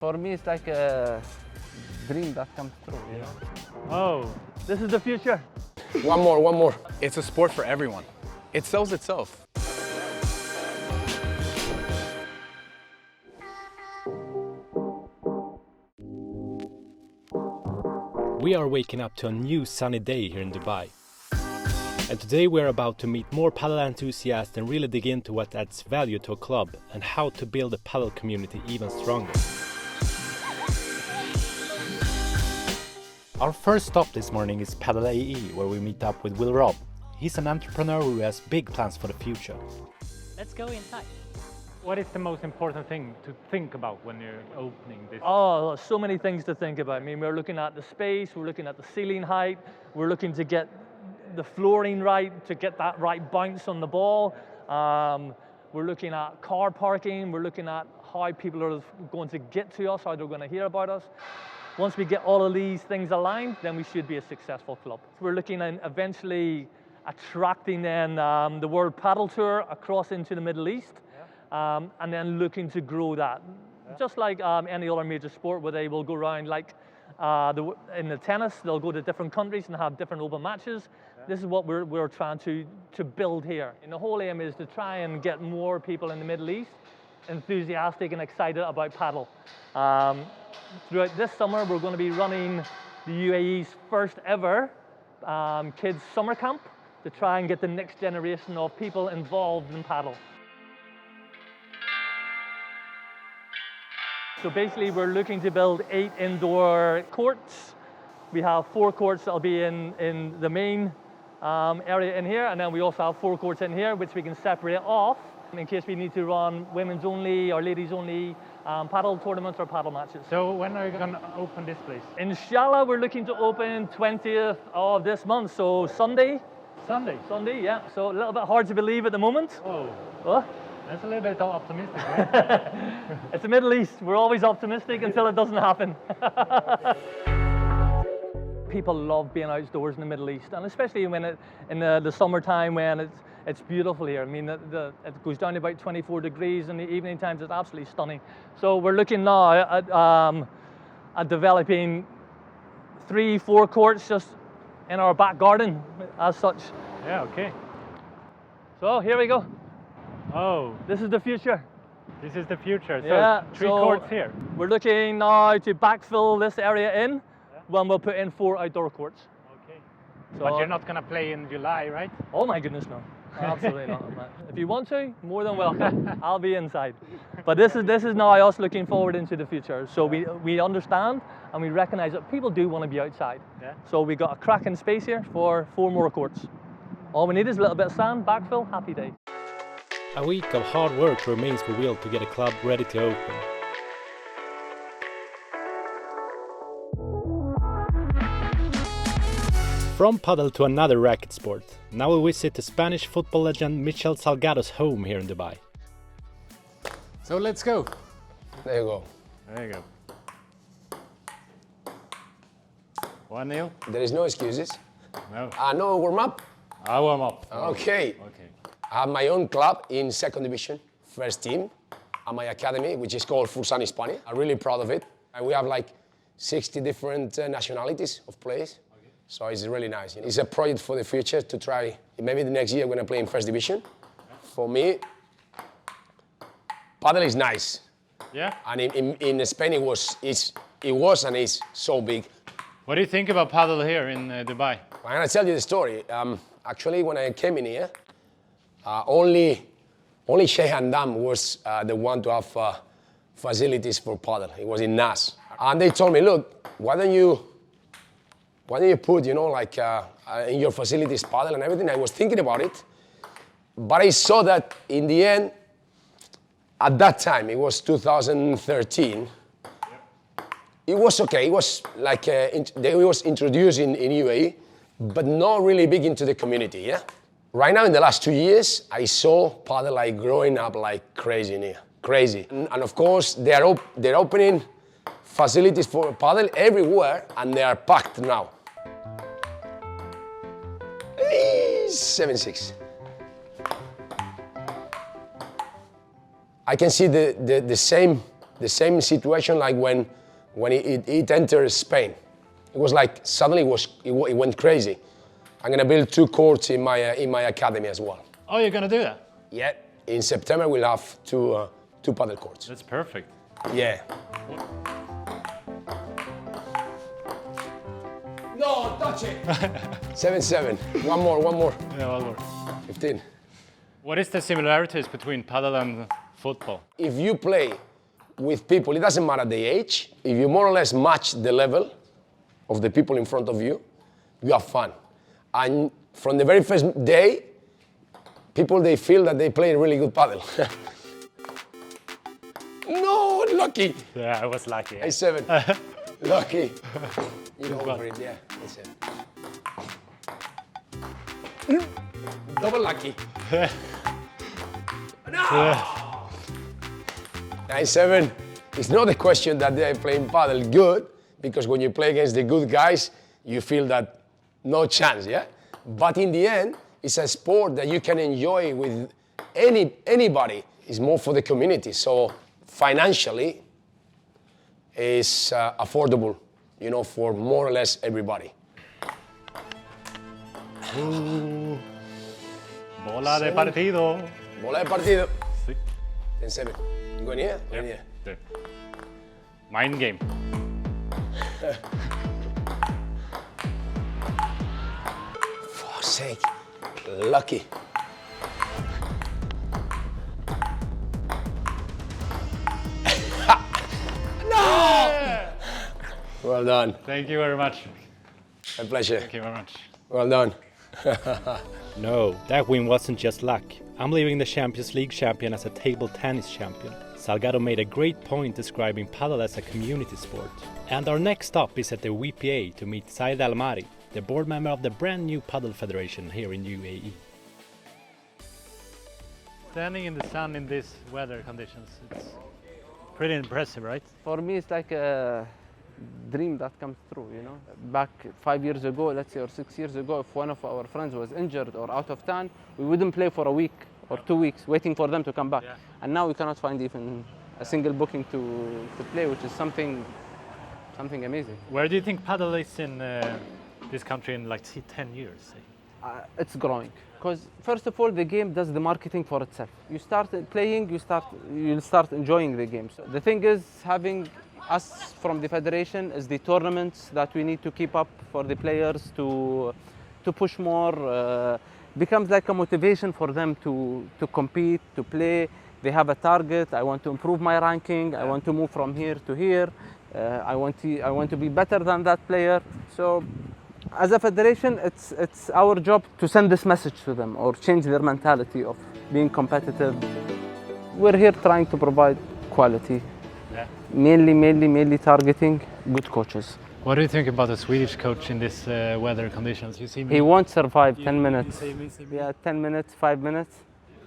For me, it's like a dream that comes true, you know? Oh, this is the future. One more. It's a sport for everyone. It sells itself. We are waking up to a new sunny day here in Dubai. And today we're about to meet more padel enthusiasts and really dig into what adds value to a club and how to build a padel community even stronger. Our first stop this morning is Padel AE, where we meet up with Will Robb. He's an entrepreneur who has big plans for the future. Let's go inside. What is the most important thing to think about when you're opening this? Oh, so many things to think about. I mean, we're looking at the space, we're looking at the ceiling height, we're looking to get the flooring right, to get that right bounce on the ball. We're looking at car parking, we're looking at how people are going to get to us, how they're going to hear about us. Once we get all of these things aligned, then we should be a successful club. We're looking at eventually attracting then the World Padel Tour across into the Middle East. And then looking to grow that. Just like any other major sport where they will go around, like in the tennis, they'll go to different countries and have different open matches. This is what we're trying to build here. And the whole aim is to try and get more people in the Middle East enthusiastic and excited about paddle. Throughout this summer, we're going to be running the UAE's first ever kids summer camp to try and get the next generation of people involved in paddle. So basically, we're looking to build 8 indoor courts. We have 4 courts that'll be in the main area in here, and then we also have 4 courts in here, which we can separate off in case we need to run women's only or ladies only paddle tournaments or paddle matches. So when are you going to open this place? Inshallah, we're looking to open 20th of this month, so Sunday. Sunday, yeah. So a little bit hard to believe at the moment. Oh. What? That's a little bit optimistic, right? It's the Middle East. We're always optimistic until it doesn't happen. People love being outdoors in the Middle East, and especially when in the summertime when it's beautiful here. I mean, it goes down to about 24 degrees in the evening times. It's absolutely stunning. So we're looking now at developing 3-4 courts just in our back garden as such. Yeah, okay. So here we go. Oh, This is the future. this is the future. So Yeah, 3 so courts here. We're looking now to backfill this area in when we'll put in 4 outdoor courts. Okay. So, But you're not going to play in July, right? Oh my goodness, no. Absolutely not. If you want to, more than welcome. I'll be inside. But this is now us looking forward into the future. So we understand and we recognize that people do want to be outside. Yeah. So we got a cracking space here for 4 more courts. All we need is a little bit of sand, backfill, happy day. A week of hard work remains for Will to get a club ready to open. From padel to another racket sport, now we visit the Spanish football legend Michel Salgado's home here in Dubai. So let's go. There you go. There you go. 1-0? There is no excuses. No. No warm-up? I warm up. Okay. Okay. I have my own club in 2nd division, first team, and my academy, which is called Hussein El Reda. I'm really proud of it. And we have like 60 different nationalities of players. Okay. So it's really nice. It's a project for the future to try, maybe the next year when I play in 1st division. Okay. For me, padel is nice. Yeah? And in Spain it was and is so big. What do you think about paddle here in Dubai? I'm gonna tell you the story. Actually, when I came in here, only Sheikh Hamdan was the one to have facilities for padel. It was in Nas, and they told me, look, why don't you put, like in your facilities padel and everything. I was thinking about it, but I saw that in the end, at that time, it was 2013. It was okay. It was like it was introduced in UAE, but not really big into the community. Yeah. Right now, in the last 2 years, I saw padel like growing up like crazy in here, crazy. And of course, they're opening facilities for padel everywhere, and they are packed now. 7-6. I can see the same the same situation like when it entered Spain. It was like suddenly it went crazy. I'm gonna build 2 courts in my academy as well. Oh, you're gonna do that? Yeah, in September we'll have two paddle courts. That's perfect. Yeah. No, touch it. 7-7. One more. Yeah, one more. 15. What is the similarities between paddle and football? If you play with people, it doesn't matter the age, if you more or less match the level of the people in front of you, you have fun. And from the very first day, people, they feel that they play really good paddle. No, lucky. Yeah, I was lucky. Yeah. 7. Lucky. You go for it, yeah. 7. Double lucky. No! 9-7. It's not a question that they're playing paddle good, because when you play against the good guys, you feel that no chance, yeah? But in the end, it's a sport that you can enjoy with anybody. It's more for the community, so financially, it's affordable, you know, for more or less everybody. Bola de partido. Bola de partido. Sí. 10-7. You going here? Going here. Yeah. Mind game. Fuck's sake. Lucky. No! Well done. Thank you very much. My pleasure. Thank you very much. Well done. No, that win wasn't just luck. I'm leaving the Champions League champion as a table tennis champion. Salgado made a great point describing padel as a community sport. And our next stop is at the WPA to meet Saeed Al Marri, the board member of the brand new Padel Federation here in UAE. Standing in the sun in these weather conditions, it's pretty impressive, right? For me, it's like a dream that comes true, you know. Back 5 years ago, let's say, or 6 years ago, if one of our friends was injured or out of town, we wouldn't play for a week or 2 weeks, waiting for them to come back. Yeah. And now we cannot find even a single booking to play, which is something amazing. Where do you think padel is in this country in like 10 years? Say? It's growing. Because first of all, the game does the marketing for itself. You start playing, you'll start enjoying the game. So the thing is, having us from the federation is the tournaments that we need to keep up for the players to push more. Becomes like a motivation for them to compete, to play. They have a target. I want to improve my ranking. I want to move from here to here. I want to be better than that player. So, as a federation, it's our job to send this message to them or change their mentality of being competitive. We're here trying to provide quality, mainly targeting good coaches. What do you think about the Swedish coach in this weather conditions? You see me? He won't survive 10 minutes. Yeah, 10 minutes, 5 minutes.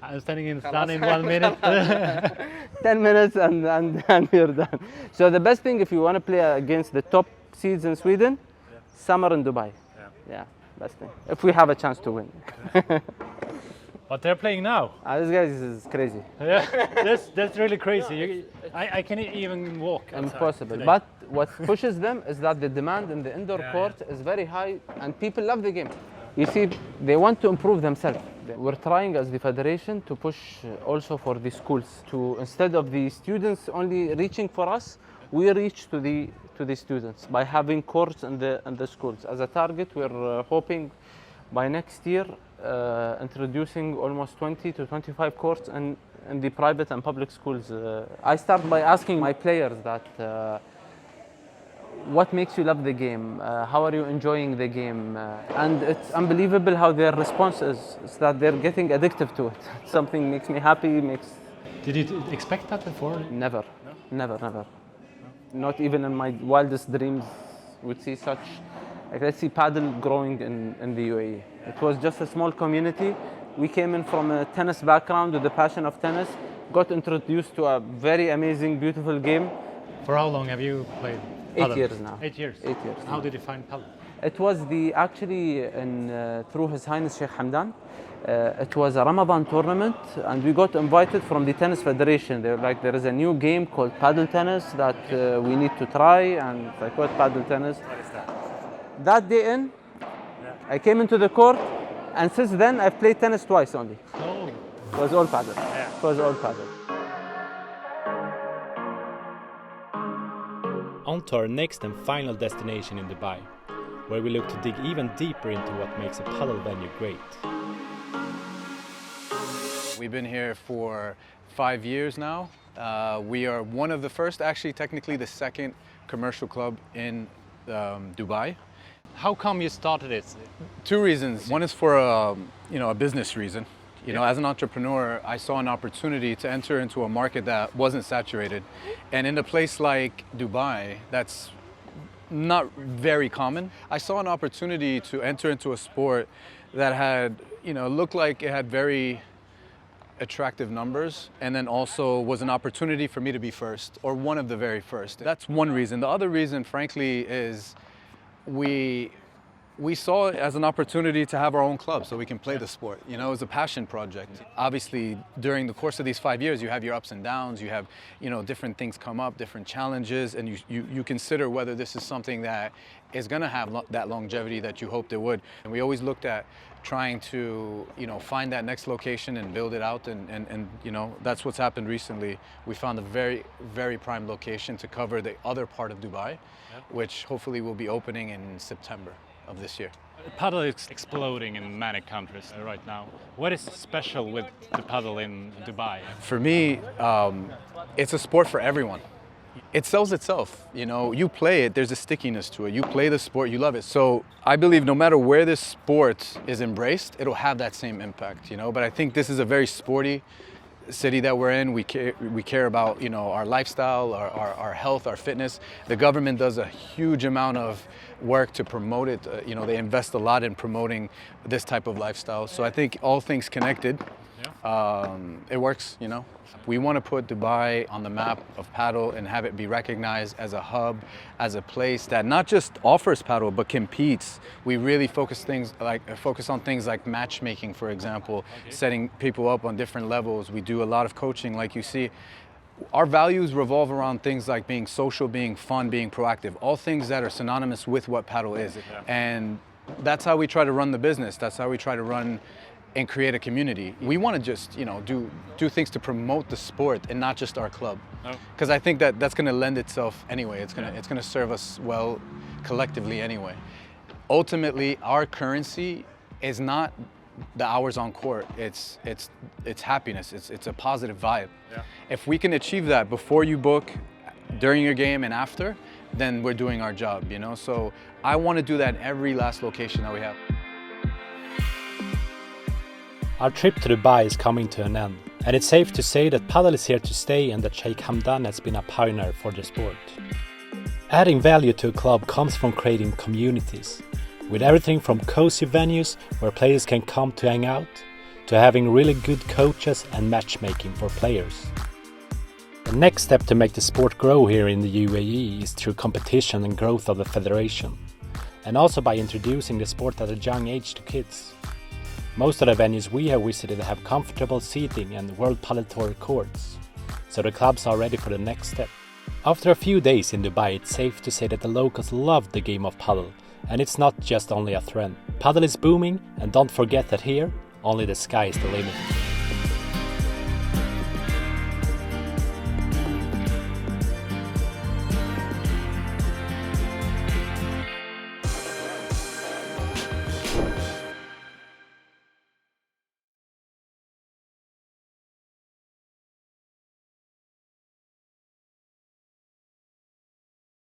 I'm standing in the sun in 1 minute. 10 minutes and you're done. So the best thing if you want to play against the top seeds in Sweden, summer in Dubai. Yeah, best thing. If we have a chance to win. But they're playing now. This guy is crazy. Yeah, that's really crazy. I can't even walk outside Impossible. today. But what pushes them is that the demand in the indoor court is very high and people love the game. You see, they want to improve themselves. We're trying as the federation to push also for the schools to, instead of the students only reaching for us, we reach to the students by having courts in the schools. As a target, we're hoping by next year introducing almost 20 to 25 courts in the private and public schools. I start by asking my players that what makes you love the game? How are you enjoying the game? And it's unbelievable how their response is. It's that they're getting addictive to it. Something makes me happy, Did you expect that before? Never, never. Not even in my wildest dreams would see such, like, let's see paddle growing in the UAE. It was just a small community. We came in from a tennis background with the passion of tennis, got introduced to a very amazing, beautiful game. For how long have you played paddle? 8 years now. 8 years? 8 years. How did you find paddle? It was actually through His Highness Sheikh Hamdan. It was a Ramadan tournament, and we got invited from the tennis federation. They were like, there is a new game called Padel tennis that we need to try, and I like, what Padel tennis? What is that? That day in, I came into the court, and since then I've played tennis twice only. Oh. It was all Padel. Yeah. It was all Padel. On to our next and final destination in Dubai, where we look to dig even deeper into what makes a padel venue great. We've been here for 5 years now. We are one of the first, actually technically the second commercial club in Dubai. How come you started it? 2 reasons. One is for a business reason. You know, as an entrepreneur, I saw an opportunity to enter into a market that wasn't saturated. And in a place like Dubai, that's not very common. I saw an opportunity to enter into a sport that had, looked like it had very attractive numbers, and then also was an opportunity for me to be first, or one of the very first. That's one reason. The other reason, frankly, is we saw it as an opportunity to have our own club so we can play the sport. It was a passion project. Obviously, during the course of these 5 years, you have your ups and downs, you have, different things come up, different challenges, and you consider whether this is something that is gonna have that longevity that you hoped it would. And we always looked at trying to, find that next location and build it out, and that's what's happened recently. We found a very, very prime location to cover the other part of Dubai, which hopefully will be opening in September of this year. Padel is exploding in many countries right now. What is special with the padel in Dubai? For me, it's a sport for everyone. It sells itself. You play it, there's a stickiness to it. You play the sport, you love it. So I believe no matter where this sport is embraced, it'll have that same impact. But I think this is a very sporty city that we're in. We care about our lifestyle, our health, our fitness. The government does a huge amount of work to promote it. They invest a lot in promoting this type of lifestyle. So I think all things connected, it works. We want to put Dubai on the map of padel and have it be recognized as a hub, as a place that not just offers padel but competes. We really focus on things like matchmaking, for example, setting people up on different levels. We do a lot of coaching, like you see. Our values revolve around things like being social, being fun, being proactive, all things that are synonymous with what padel is. And that's how we try to run the business. That's how we try to run and create a community. We want to just, do things to promote the sport and not just our club. Because I think that's going to lend itself anyway. It's going to serve us well collectively anyway. Ultimately, our currency is not the hours on court. It's happiness. It's a positive vibe. If we can achieve that before you book, during your game, and after, then we're doing our job. So I want to do that in every last location that we have. Our trip to Dubai is coming to an end, and it's safe to say that padel is here to stay and that Sheikh Hamdan has been a pioneer for the sport. Adding value to a club comes from creating communities, with everything from cozy venues where players can come to hang out, to having really good coaches and matchmaking for players. The next step to make the sport grow here in the UAE is through competition and growth of the federation, and also by introducing the sport at a young age to kids. Most of the venues we have visited have comfortable seating and World Padel Tour courts, so the clubs are ready for the next step. After a few days in Dubai, it's safe to say that the locals love the game of padel, and it's not just only a trend. Padel is booming, and don't forget that here, only the sky is the limit.